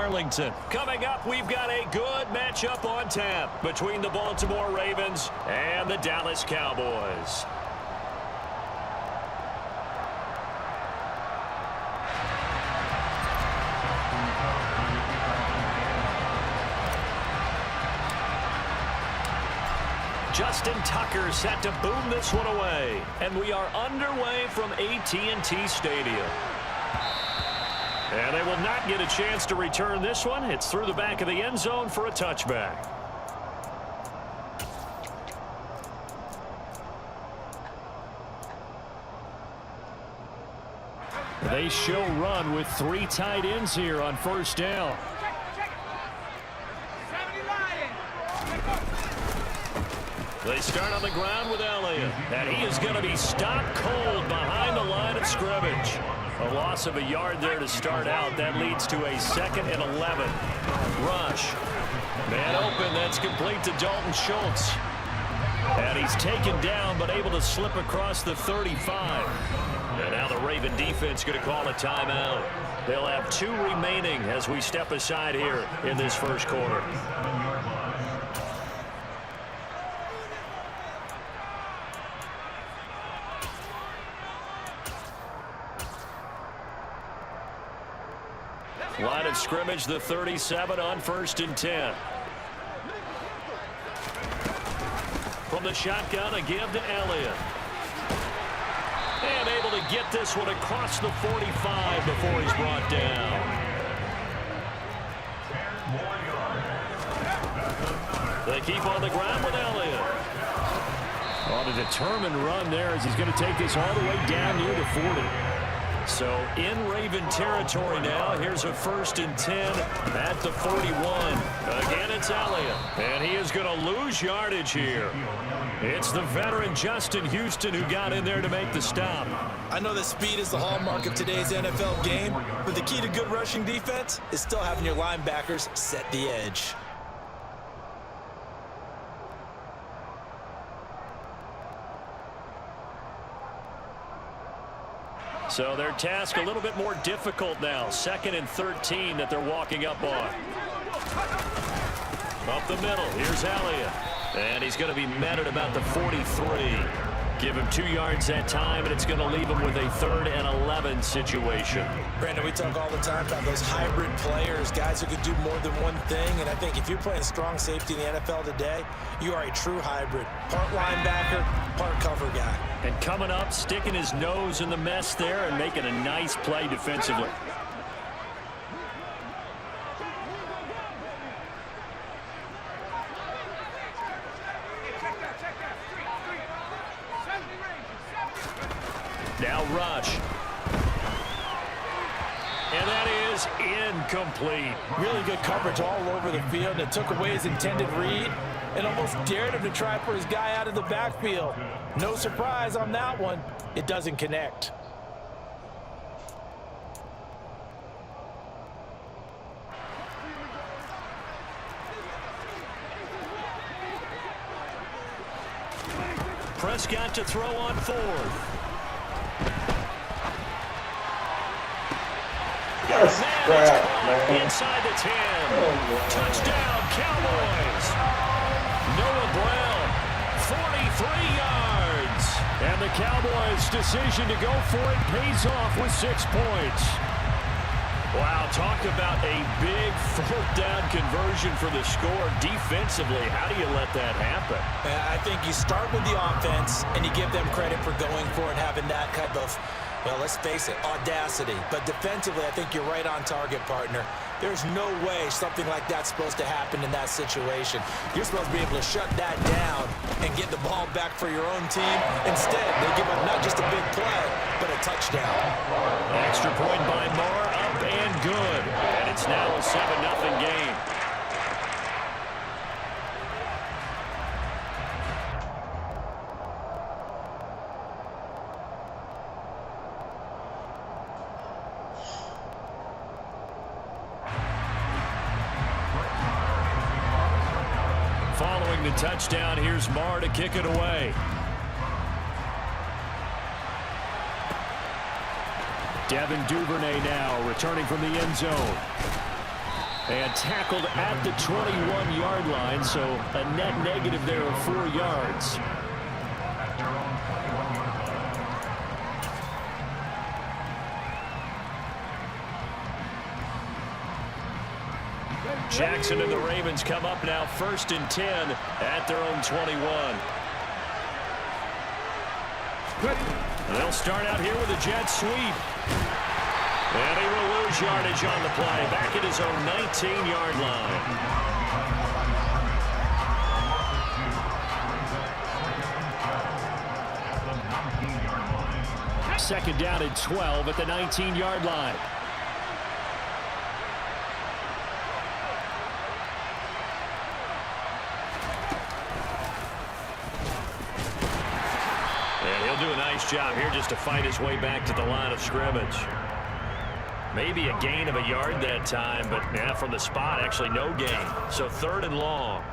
Arlington. Coming up, we've got a good matchup on tap between the Baltimore Ravens and the Dallas Cowboys. Justin Tucker set to boom this one away. And we are underway from AT&T Stadium. And they will not get a chance to return this one. It's through the back of the end zone for a touchback. They show run with 3 tight ends here on first down. They start on the ground with Elliott, and he is going to be stopped cold behind the line of scrimmage. A loss of a yard there to start out. That leads to a 2nd and 11. Rush. Man open. That's complete to Dalton Schultz. And he's taken down, but able to slip across the 35. And now the Raven defense going to call a timeout. They'll have 2 remaining as we step aside here in this first quarter. Line of scrimmage, the 37 on 1st and 10. From the shotgun, a give to Elliott. And able to get this one across the 45 before he's brought down. They keep on the ground with Elliott. On a determined run there as he's going to take this all the way down near the 40. So in Raven territory now. Here's a 1st and 10 at the 41. Again, it's Elliott. And he is going to lose yardage here. It's the veteran Justin Houston who got in there to make the stop. I know that speed is the hallmark of today's NFL game, but the key to good rushing defense is still having your linebackers set the edge. So their task a little bit more difficult now. 2nd and 13 that they're walking up on. Up the middle. Here's Elliott. And he's going to be met at about the 43. Give him 2 yards that time, and it's going to leave him with a 3rd and 11 situation. Brandon, we talk all the time about those hybrid players, guys who could do more than one thing. And I think if you're playing strong safety in the NFL today, you are a true hybrid. Part linebacker, part cover guy. And coming up, sticking his nose in the mess there and making a nice play defensively. Now Rush. And that is incomplete. Really good coverage all over the field. And it took away his intended read and almost dared him to try for his guy out of the backfield. No surprise on that one. It doesn't connect. Prescott to throw on 4th. Yes, man. Inside the 10. Touchdown, Cowboys. Noah Brown, 43 yards. And the Cowboys' decision to go for it pays off with 6 points. Wow, talk about a big 4th down conversion for the score. Defensively, how do you let that happen? I think you start with the offense, and you give them credit for going for it, having that type of, well, let's face it, audacity. But defensively, I think you're right on target, partner. There's no way something like that's supposed to happen in that situation. You're supposed to be able to shut that down and get the ball back for your own team. Instead, they give up not just a big play, but a touchdown. Extra point by Moore, up and good. And it's now a 7-0 game. Following the touchdown, here's Marr to kick it away. Devin Duvernay now returning from the end zone. And tackled at the 21-yard line, so a net negative there of 4 yards. Jackson and the Ravens come up now 1st and 10 at their own 21. They'll start out here with a jet sweep. And he will lose yardage on the play, back at his own 19-yard line. Second down and 12 at the 19-yard line. And he'll do a nice job here just to fight his way back to the line of scrimmage. Maybe a gain of a yard that time, but yeah, from the spot, actually no gain. So 3rd and long.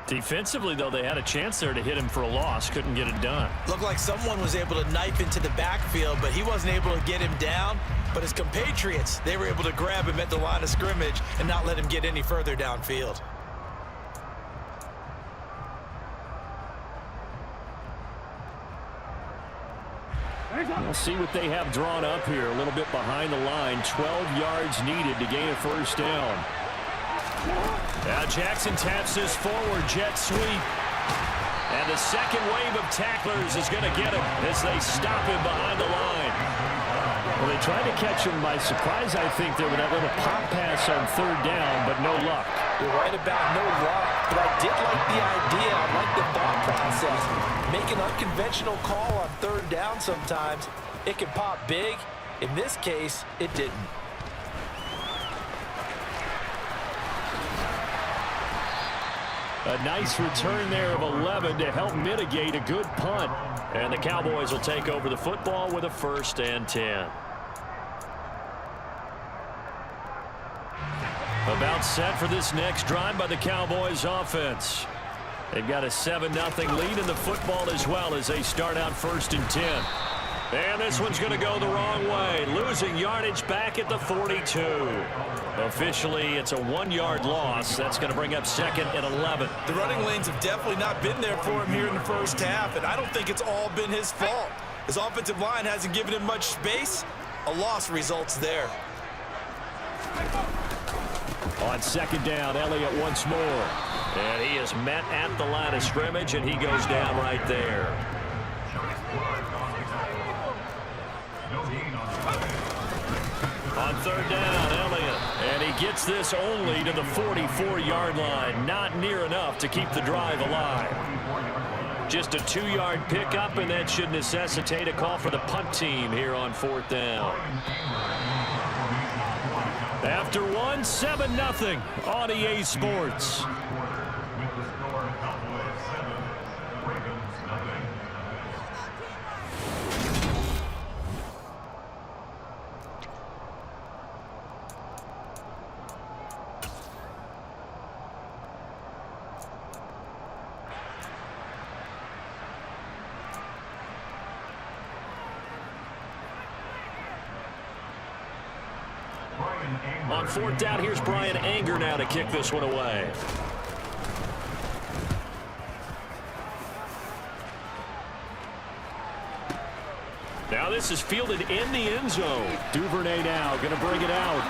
Defensively, though, they had a chance there to hit him for a loss. Couldn't get it done. Looked like someone was able to knife into the backfield, but he wasn't able to get him down. But his compatriots, they were able to grab him at the line of scrimmage and not let him get any further downfield. We'll see what they have drawn up here. A little bit behind the line. 12 yards needed to gain a 1st down. Now Jackson taps this forward jet sweep. And the second wave of tacklers is going to get him as they stop him behind the line. Well, they tried to catch him by surprise, I think, there with that little pop pass on 3rd down, but no luck. You're right about no luck, but I did like the idea. I like the thought process. Make an unconventional call on 3rd down sometimes. It can pop big. In this case, it didn't. A nice return there of 11 to help mitigate a good punt. And the Cowboys will take over the football with a 1st and 10. About set for this next drive by the Cowboys offense. They've got a 7-0 lead in the football as well as they start out 1st and 10. And this one's going to go the wrong way. Losing yardage back at the 42. Officially, it's a 1-yard loss. That's going to bring up 2nd and 11. The running lanes have definitely not been there for him here in the first half, and I don't think it's all been his fault. His offensive line hasn't given him much space. A loss results there. On 2nd down, Elliott once more. And he is met at the line of scrimmage, and he goes down right there. On 3rd down, Elliott. And he gets this only to the 44-yard line. Not near enough to keep the drive alive. Just a 2-yard pickup, and that should necessitate a call for the punt team here on 4th down. After one, 7-0 on EA Sports. On 4th down, here's Brian Anger now to kick this one away. Now this is fielded in the end zone. Duvernay now going to bring it out.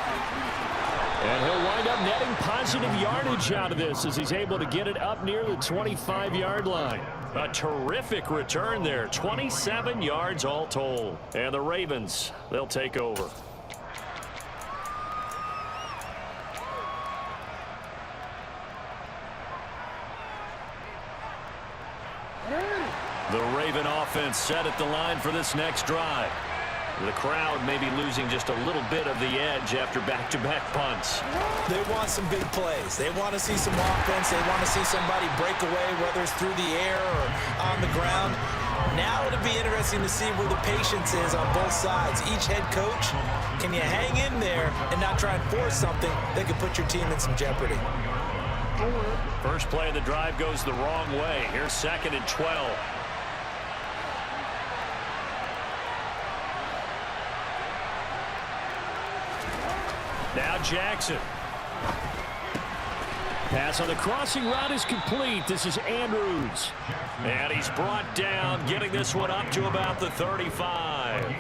And he'll wind up netting positive yardage out of this as he's able to get it up near the 25-yard line. A terrific return there. 27 yards all told. And the Ravens, they'll take over. The Raven offense set at the line for this next drive. The crowd may be losing just a little bit of the edge after back-to-back punts. They want some big plays. They want to see some offense. They want to see somebody break away, whether it's through the air or on the ground. Now it'll be interesting to see where the patience is on both sides. Each head coach, can you hang in there and not try and force something that could put your team in some jeopardy? First play of the drive goes the wrong way. Here's 2nd and 12. Now Jackson. Pass on the crossing route is complete. This is Andrews. And he's brought down, getting this one up to about the 35.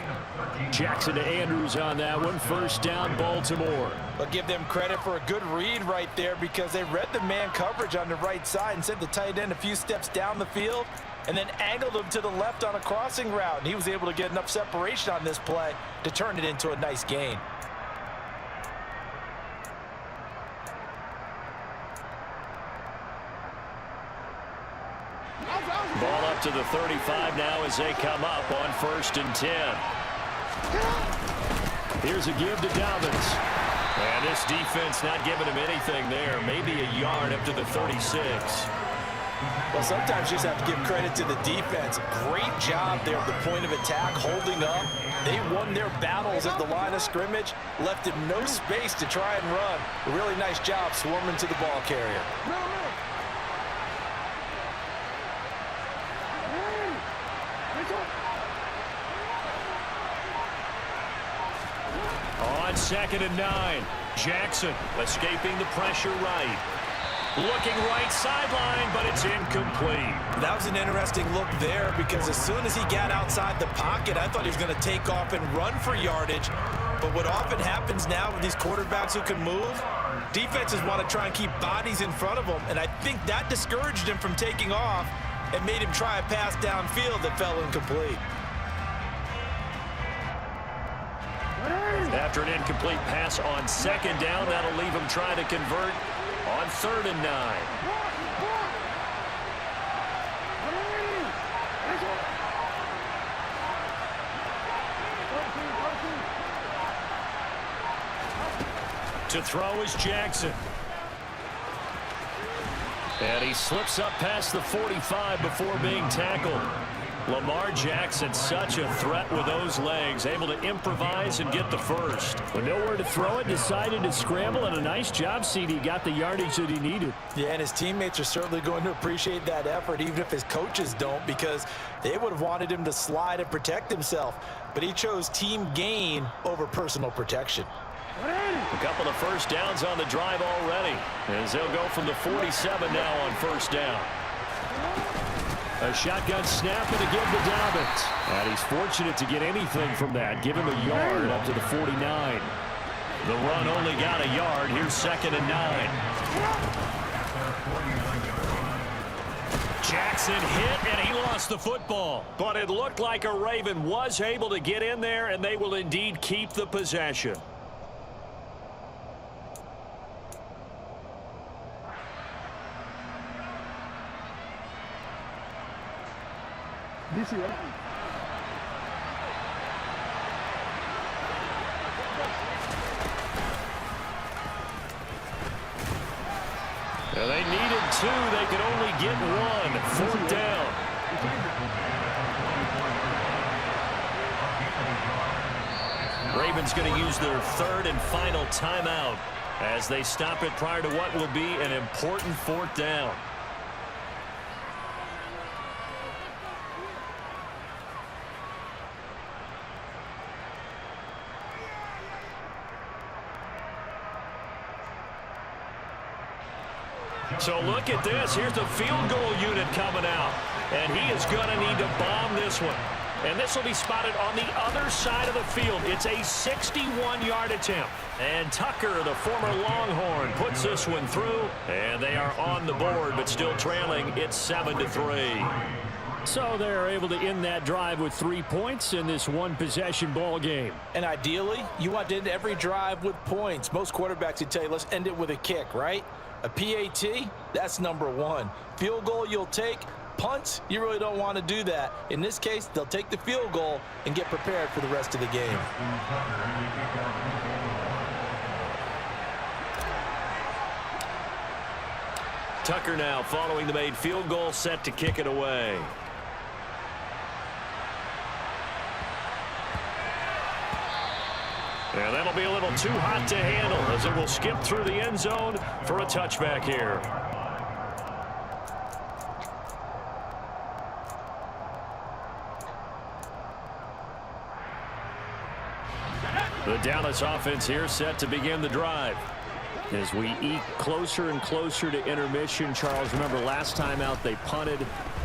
Jackson to Andrews on that one. First down, Baltimore. But give them credit for a good read right there because they read the man coverage on the right side and sent the tight end a few steps down the field and then angled him to the left on a crossing route. And he was able to get enough separation on this play to turn it into a nice gain. Ball up to the 35 now as they come up on 1st and 10. Here's a give to Dobbins. And this defense not giving him anything there. Maybe a yard up to the 36. Well, sometimes you just have to give credit to the defense. Great job there at the point of attack, holding up. They won their battles at the line of scrimmage, left him no space to try and run. A really nice job swarming to the ball carrier. On 2nd and 9, Jackson escaping the pressure right. Looking right sideline, but it's incomplete. That was an interesting look there because as soon as he got outside the pocket, I thought he was going to take off and run for yardage. But what often happens now with these quarterbacks who can move, defenses want to try and keep bodies in front of them, and I think that discouraged him from taking off and made him try a pass downfield that fell incomplete. After an incomplete pass on 2nd down, that'll leave him trying to convert on 3rd and 9. To throw is Jackson. And he slips up past the 45 before being tackled. Lamar Jackson, such a threat with those legs, able to improvise and get the first. With nowhere to throw it, decided to scramble, and a nice job, CD. Got the yardage that he needed. Yeah, and his teammates are certainly going to appreciate that effort, even if his coaches don't, because they would have wanted him to slide and protect himself. But he chose team gain over personal protection. A couple of first downs on the drive already, as they'll go from the 47 now on 1st down. A shotgun snap and a give to Dobbins. And he's fortunate to get anything from that. Give him a yard up to the 49. The run only got a yard. Here's 2nd and 9. Jackson hit, and he lost the football. But it looked like a Raven was able to get in there, and they will indeed keep the possession. Well, they needed 2. They could only get 1. 4th down. Ravens going to use their 3rd and final timeout as they stop it prior to what will be an important 4th down. So look at this. Here's the field goal unit coming out. And he is going to need to bomb this one. And this will be spotted on the other side of the field. It's a 61-yard attempt. And Tucker, the former Longhorn, puts this one through. And they are on the board, but still trailing. It's 7-3. So they're able to end that drive with 3 points in this one-possession ball game. And ideally, you want to end every drive with points. Most quarterbacks would tell you, let's end it with a kick, right? A PAT, that's number 1. Field goal you'll take. Punts, you really don't want to do that. In this case, they'll take the field goal and get prepared for the rest of the game. Tucker now following the made field goal, set to kick it away. And that'll be a little too hot to handle as it will skip through the end zone for a touchback here. The Dallas offense here set to begin the drive. As we eke closer and closer to intermission, Charles, remember last time out they punted.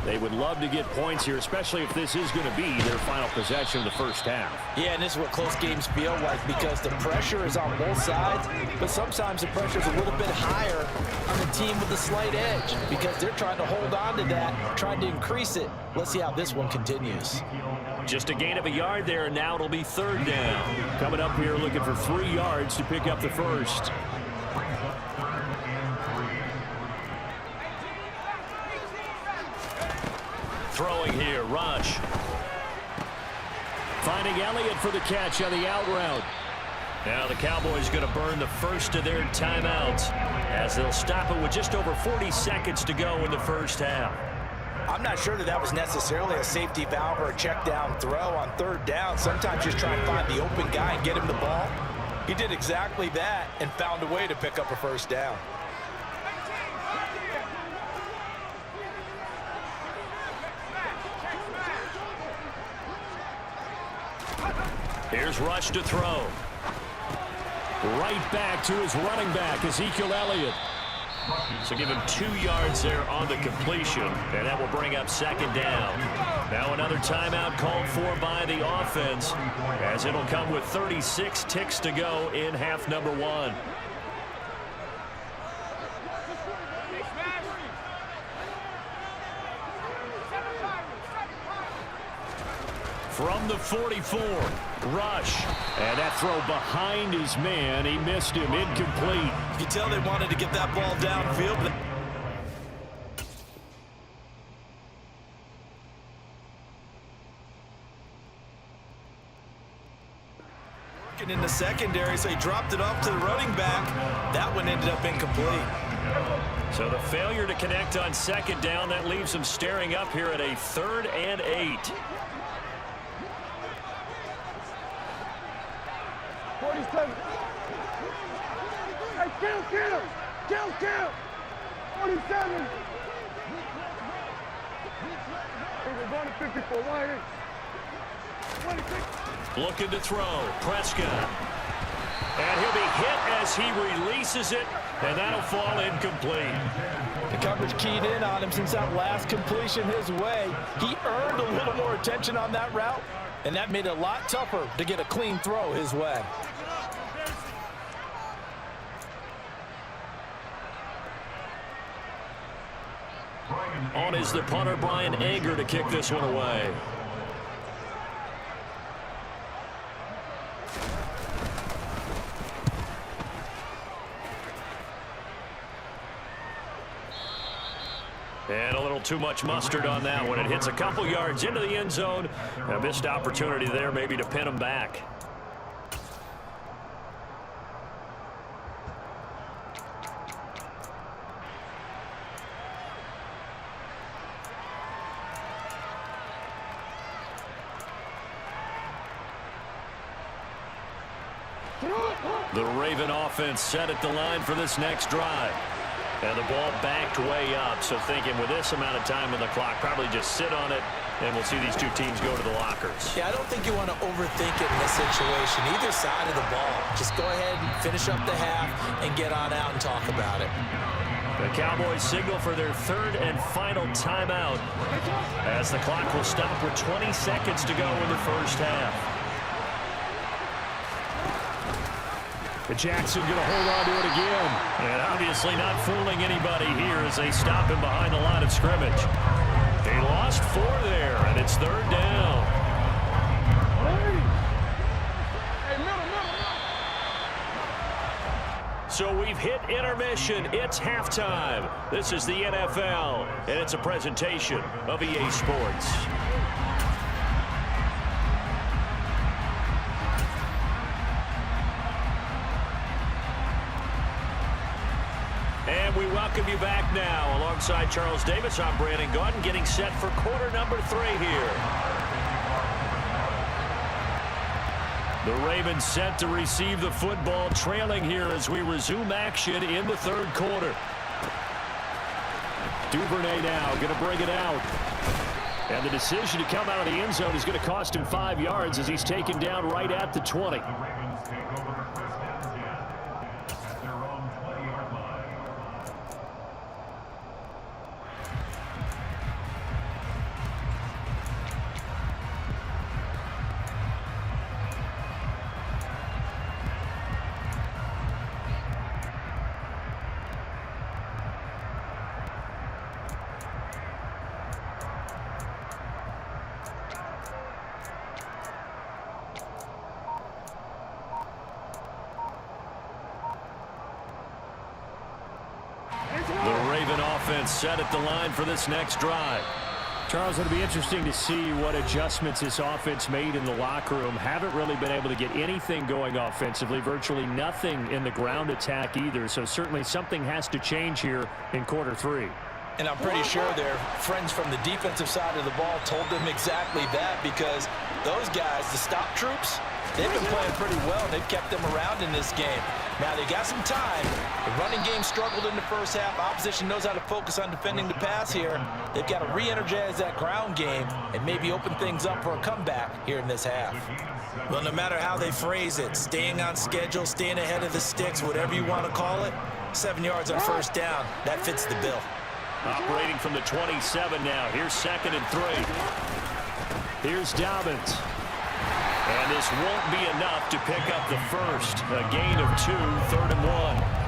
They would love to get points here, especially if this is going to be their final possession of the first half. Yeah, and this is what close games feel like because the pressure is on both sides, but sometimes the pressure is a little bit higher on the team with the slight edge because they're trying to hold on to that, trying to increase it. Let's see how this one continues. Just a gain of a yard there, and now it'll be third down. Coming up here looking for 3 yards to pick up the first. Throwing here, Rush. Finding Elliott for the catch on the out route. Now the Cowboys going to burn the first of their timeouts as they'll stop it with just over 40 seconds to go in the first half. I'm not sure that was necessarily a safety valve or a check down throw on third down. Sometimes just try and find the open guy and get him the ball. He did exactly that and found a way to pick up a first down. Here's Rush to throw. Right back to his running back, Ezekiel Elliott. So give him 2 yards there on the completion, and that will bring up second down. Now another timeout called for by the offense, as it'll come with 36 ticks to go in half number 1. From the 44, Rush. And that throw behind his man. He missed him. Incomplete. You can tell they wanted to get that ball downfield. In the secondary, so he dropped it off to the running back. That one ended up incomplete. So the failure to connect on second down, that leaves him staring up here at a 3rd and 8. 47. Hey, kill. 47. We're going to 54. Why 26. Looking to throw. Prescott. And he'll be hit as he releases it, and that'll fall incomplete. The coverage keyed in on him since that last completion his way. He earned a little more attention on that route, and that made it a lot tougher to get a clean throw his way. On is the punter, Brian Anger, to kick this one away. And a little too much mustard on that one. It hits a couple yards into the end zone. A missed opportunity there maybe to pin him back. The Raven offense set at the line for this next drive. And the ball backed way up, so thinking with this amount of time on the clock, probably just sit on it, and we'll see these two teams go to the lockers. Yeah, I don't think you want to overthink it in this situation, either side of the ball. Just go ahead and finish up the half and get on out and talk about it. The Cowboys signal for their 3rd and final timeout as the clock will stop with 20 seconds to go in the first half. But Jackson going to hold on to it again. And obviously not fooling anybody here as they stop him behind the line of scrimmage. They lost 4 there, and it's 3rd down. So we've hit intermission. It's halftime. This is the NFL, and it's a presentation of EA Sports. And we welcome you back now. Alongside Charles Davis, I'm Brandon Gaudin, getting set for quarter number 3 here. The Ravens set to receive the football, trailing here as we resume action in the 3rd quarter. Duvernay now going to bring it out. And the decision to come out of the end zone is going to cost him 5 yards as he's taken down right at the 20. Raven offense set at the line for this next drive. Charles, it'll be interesting to see what adjustments this offense made in the locker room. Haven't really been able to get anything going offensively, virtually nothing in the ground attack either. So certainly something has to change here in quarter 3. And I'm pretty sure their friends from the defensive side of the ball told them exactly that, because those guys, the stop troops, they've been playing pretty well. They've kept them around in this game. Now, they got some time. The running game struggled in the first half. Opposition knows how to focus on defending the pass here. They've got to re-energize that ground game and maybe open things up for a comeback here in this half. Well, no matter how they phrase it, staying on schedule, staying ahead of the sticks, whatever you want to call it, 7 yards on first down, that fits the bill. Operating from the 27 now. Here's 2nd and 3. Here's Dobbins. And this won't be enough to pick up the first. A gain of 2, 3rd and 1.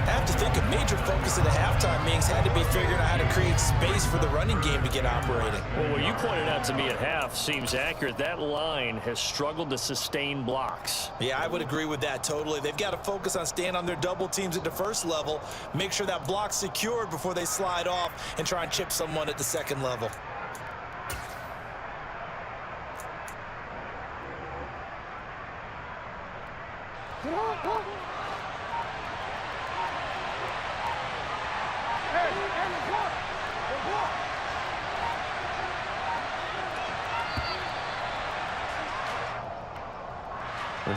I have to think a major focus at the halftime meetings had to be figuring out how to create space for the running game to get operating. Well, what you pointed out to me at half seems accurate. That line has struggled to sustain blocks. Yeah, I would agree with that totally. They've got to focus on staying on their double teams at the first level, make sure that block's secured before they slide off and try and chip someone at the second level.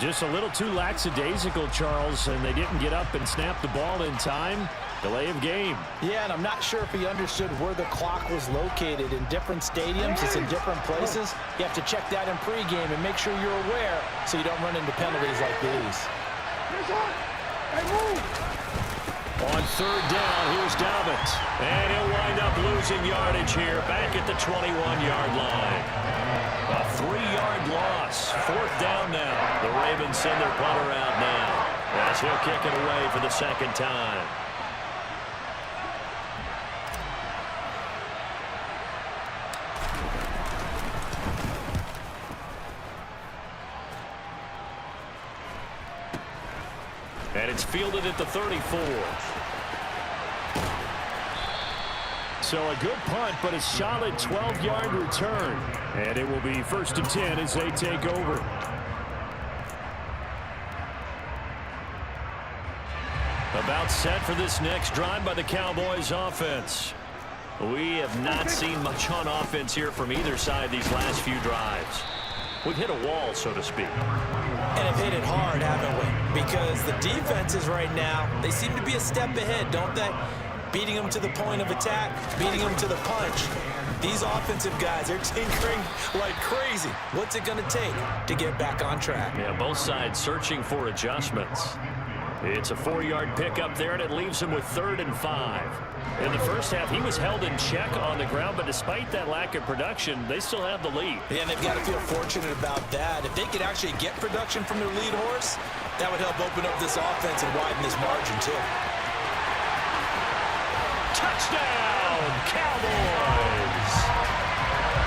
Just a little too lackadaisical, Charles, and they didn't get up and snap the ball in time. Delay of game. Yeah, and I'm not sure if he understood where the clock was located. In different stadiums, it's in different places. You have to check that in pregame and make sure you're aware so you don't run into penalties like these. On 3rd down, here's Dobbins. And he'll wind up losing yardage here back at the 21-yard line. A 3-yard loss. 4th down now. The Ravens send their punter out now as he'll kick it away for the 2nd time. And it's fielded at the 34. So a good punt, but a solid 12-yard return. And it will be 1st and 10 as they take over. About set for this next drive by the Cowboys offense. We have not seen much on offense here from either side these last few drives. We've hit a wall, so to speak. And have hit it hard, haven't we? Because the defenses right now, they seem to be a step ahead, don't they? Beating them to the point of attack, beating them to the punch. These offensive guys are tinkering like crazy. What's it going to take to get back on track? Yeah, both sides searching for adjustments. It's a 4-yard pickup there, and it leaves him with 3rd and 5. In the first half, he was held in check on the ground, but despite that lack of production, they still have the lead. Yeah, and they've got to feel fortunate about that. If they could actually get production from their lead horse, that would help open up this offense and widen this margin, too. Touchdown, Cowboys!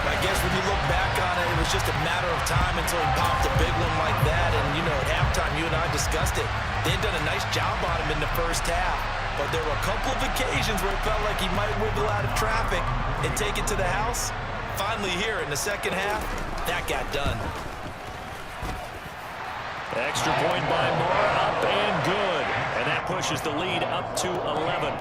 I guess when you look back on it, it was just a matter of time until he popped a big one like that. And, you know, at halftime, you and I discussed it. They had done a nice job on him in the first half. But there were a couple of occasions where it felt like he might wiggle out of traffic and take it to the house. Finally here in the second half, that got done. Extra point by Moore, up and good. And that pushes the lead up to 11.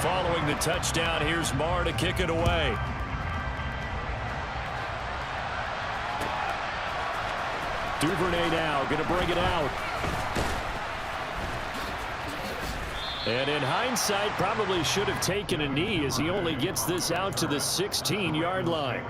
Following the touchdown, here's Marr to kick it away. Duvernay now going to bring it out. And in hindsight, probably should have taken a knee as he only gets this out to the 16-yard line.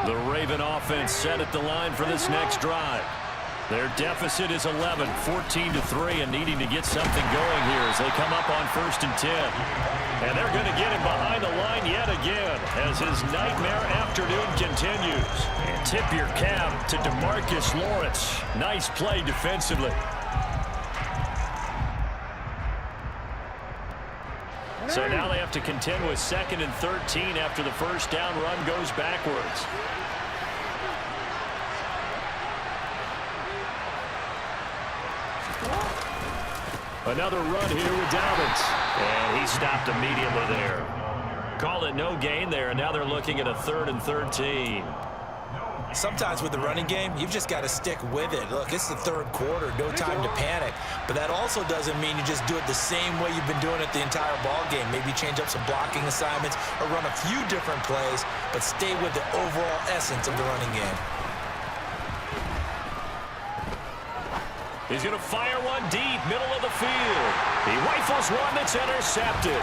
The Raven offense set at the line for this next drive. Their deficit is 11, 14-3, and needing to get something going here as they come up on 1st and 10. And they're going to get him behind the line yet again as his nightmare afternoon continues. And tip your cap to DeMarcus Lawrence. Nice play defensively. So now they have to contend with 2nd and 13 after the first down run goes backwards. Another run here with Dobbins. And he stopped immediately there. Call it no gain there, and now they're looking at a 3rd and 13. Sometimes with the running game, you've just got to stick with it. Look, it's the 3rd quarter, no time to panic. But that also doesn't mean you just do it the same way you've been doing it the entire ball game. Maybe change up some blocking assignments or run a few different plays, but stay with the overall essence of the running game. He's going to fire one deep, middle of the field. He rifles one that's intercepted.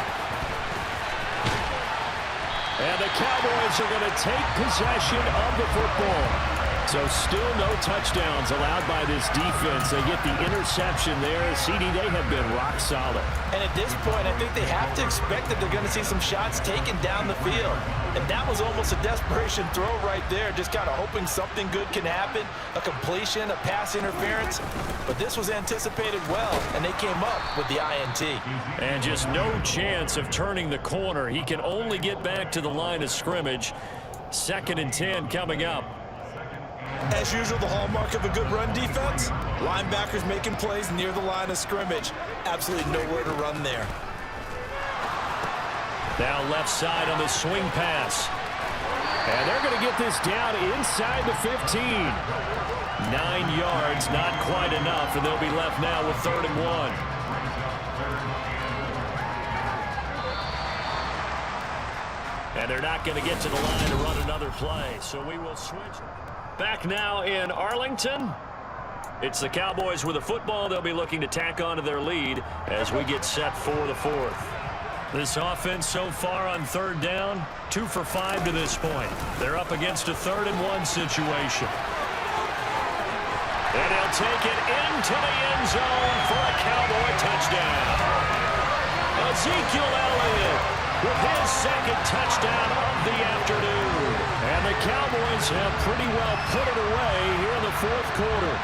And the Cowboys are going to take possession of the football. So still no touchdowns allowed by this defense. They get the interception there. CD, they have been rock solid. And at this point, I think they have to expect that they're going to see some shots taken down the field. And that was almost a desperation throw right there, just kind of hoping something good can happen, a completion, a pass interference. But this was anticipated well, and they came up with the INT. And just no chance of turning the corner. He can only get back to the line of scrimmage. 2nd and 10 coming up. As usual, the hallmark of a good run defense, linebackers making plays near the line of scrimmage. Absolutely nowhere to run there. Now left side on the swing pass. And they're going to get this down inside the 15. 9 yards, not quite enough, and they'll be left now with 3rd and 1. And they're not going to get to the line to run another play, so we will switch. Back now in Arlington. It's the Cowboys with the football. They'll be looking to tack on to their lead as we get set for the 4th. This offense so far on 3rd down, 2 for 5 to this point. They're up against a 3rd and 1 situation. And he'll take it into the end zone for a Cowboy touchdown. Ezekiel Elliott with his 2nd touchdown of the afternoon. And the Cowboys have pretty well put it away here in the 4th quarter.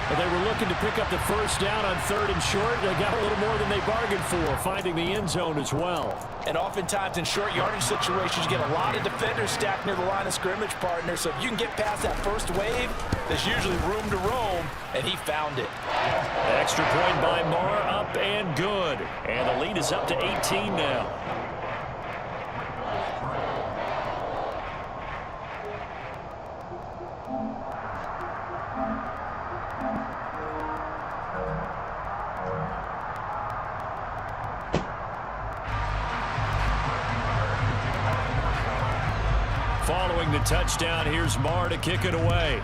But they were looking to pick up the first down on 3rd and short. They got a little more than they bargained for, finding the end zone as well. And oftentimes in short yardage situations, you get a lot of defenders stacked near the line of scrimmage, partner. So if you can get past that first wave, there's usually room to roam, and he found it. Extra point by Marr, up and good. And the lead is up to 18 now. Following the touchdown, here's Marr to kick it away.